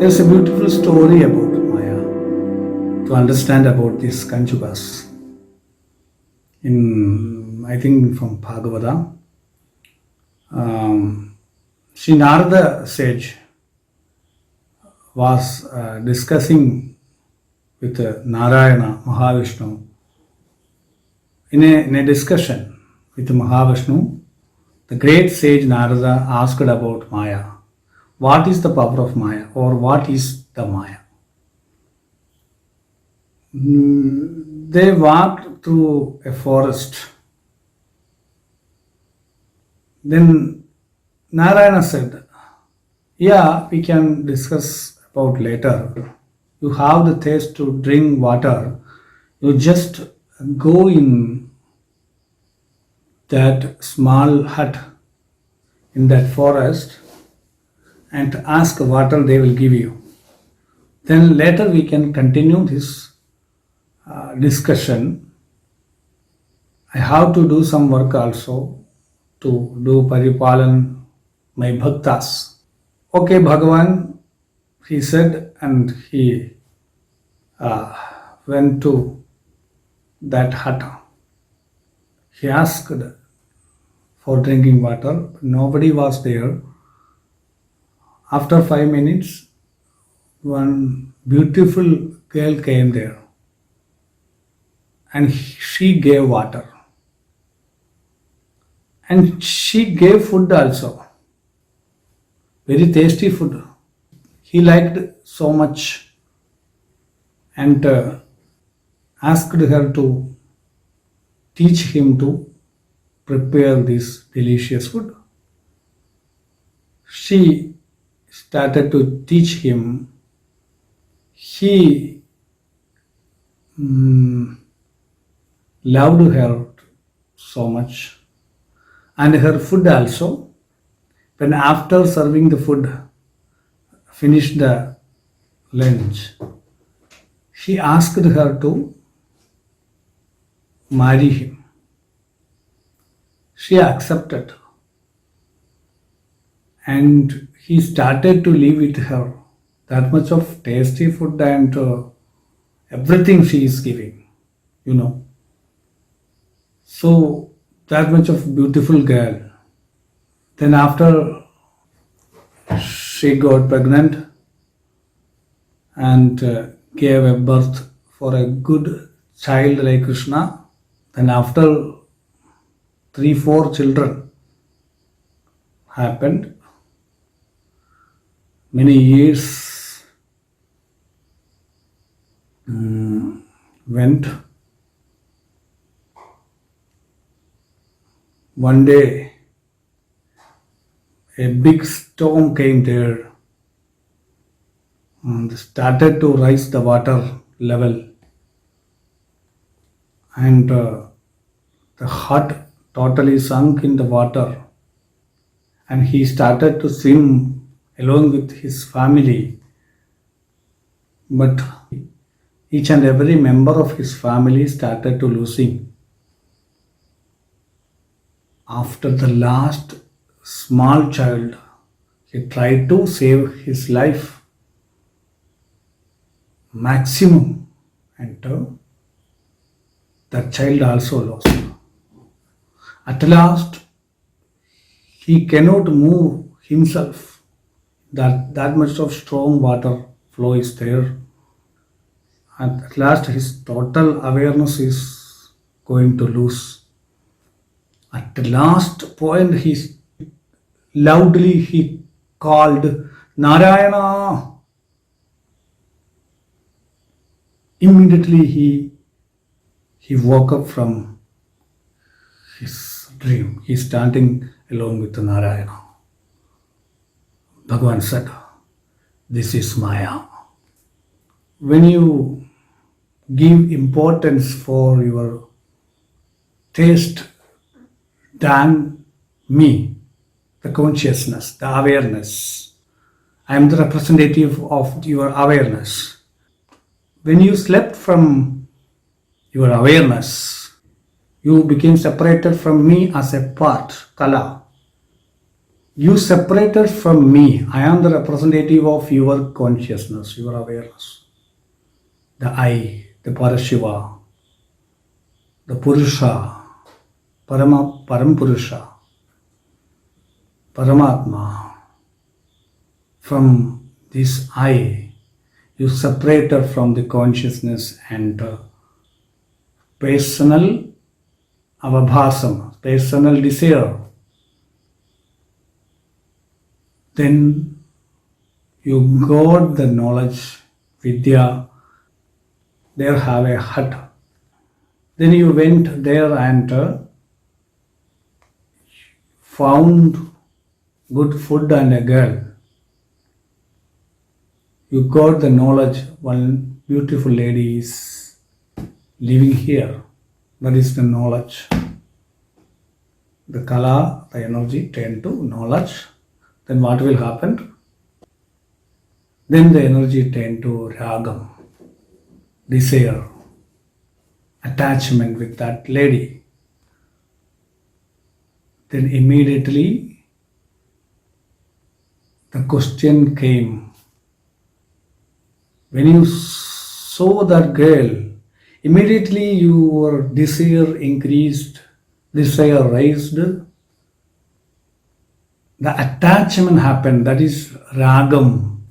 There's a beautiful story about Maya to understand about these Kanchukas. I think from Bhagavata, Sri Narada sage was discussing with Narayana, Mahavishnu. In a discussion with Mahavishnu, the great sage Narada asked about Maya. What is the power of Maya, or what is the Maya? They walked through a forest. Then Narayana said, yeah, we can discuss about later. You have the thirst to drink water. You just go in that small hut in that forest and ask water, they will give you. Then later we can continue this discussion. I have to do some work also to do paripalan my bhaktas. Okay, Bhagavan, he said, and he went to that hut. He asked for drinking water, but nobody was there. After 5 minutes, one beautiful girl came there and she gave water. And she gave food also. Very tasty food. He liked so much and asked her to teach him to prepare this delicious food. She started to teach him. He loved her so much, and her food also. When after serving the food, finished the lunch, he asked her to marry him. She accepted, and he started to live with her. That much of tasty food and everything she is giving, you know. So that much of beautiful girl. Then after she got pregnant and gave a birth for a good child like Krishna. Then after 3-4 children happened, many years went. One day, a big storm came there and started to rise the water level, and the hut totally sunk in the water, and he started to swim along with his family. But each and every member of his family started to losing. After the last small child, he tried to save his life maximum, and that child also lost. At last, he cannot move himself. That much of strong water flow is there. And at last, his total awareness is going to lose. At the last point, he called Narayana. Immediately he woke up from his dream. He is standing alone with Narayana. Bhagavan said, this is Maya. When you give importance for your taste than me, the consciousness, the awareness, I am the representative of your awareness. When you slept from your awareness, you became separated from me as a part, kala. You separated from me. I am the representative of your consciousness, your awareness. The I, the Parashiva, the Purusha, Parampurusha, Paramatma. From this I, you separated from the consciousness and personal avabhasam, personal desire. Then you got the knowledge, Vidya, there have a hut. Then you went there and found good food and a girl. You got the knowledge, one beautiful lady is living here. That is the knowledge. The kala, the energy turned to knowledge. Then what will happen? Then the energy turned to ragam, desire, attachment with that lady. Then immediately the question came. When you saw that girl, immediately your desire increased, desire raised, the attachment happened, that is ragam,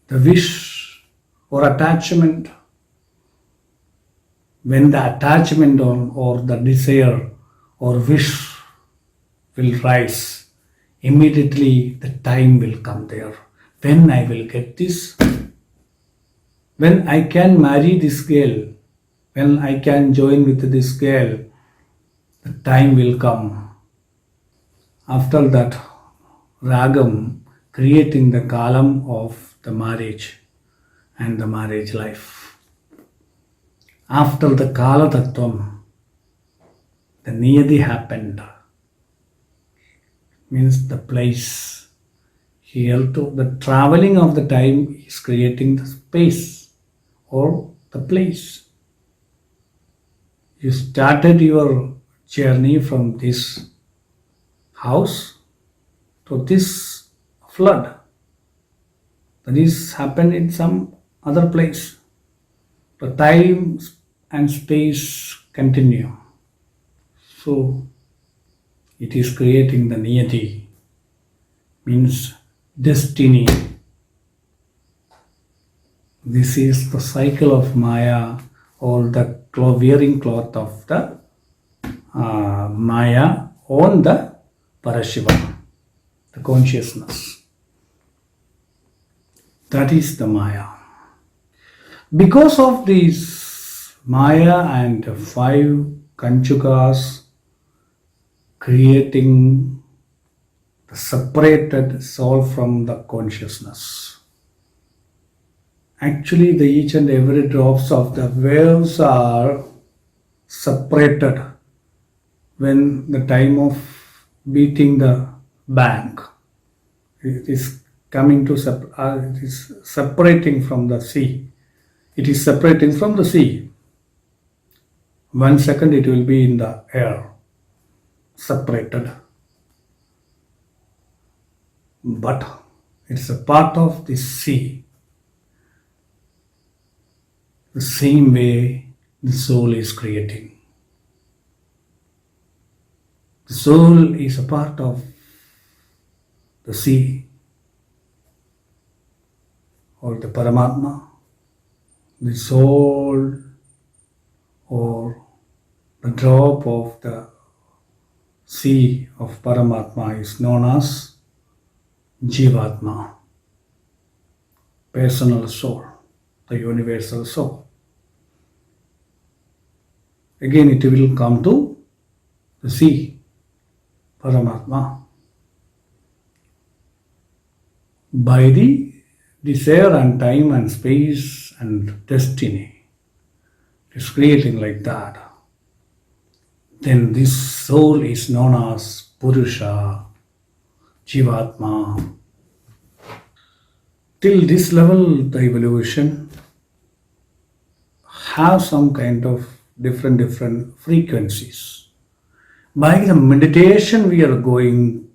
the wish or attachment. When the attachment or the desire or wish will rise, immediately the time will come there. When I will get this, when I can marry this girl, when I can join with this girl, the time will come. After that, ragam creating the column of the marriage and the marriage life. After the Kala Tattvam, the Niyati happened, means the place. Here too, the traveling of the time is creating the space or the place. You started your journey from this house to this flood. That is happened in some other place. The time and space continue. So it is creating the niyati, means destiny. This is the cycle of Maya, or the wearing cloth of the Maya on the Parashiva, the consciousness. That is the Maya. Because of these Maya and five Kanchukas creating the separated soul from the consciousness. Actually, the each and every drops of the waves are separated when the time of beating the bank. It is coming to it is separating from the sea. It is separating from the sea. 1 second it will be in the air, separated. But it's a part of the sea. The same way the soul is creating. The soul is a part of the sea or the Paramatma. The soul or the drop of the sea of Paramatma is known as Jivatma, personal soul, the universal soul. Again it will come to the sea, Paramatma. By the desire and time and space and destiny, it is creating like that. Then this soul is known as Purusha, Jivatma. Till this level, the evolution have some kind of different frequencies. By the meditation we are going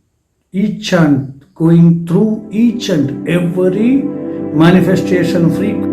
each and going through each and every manifestation frequency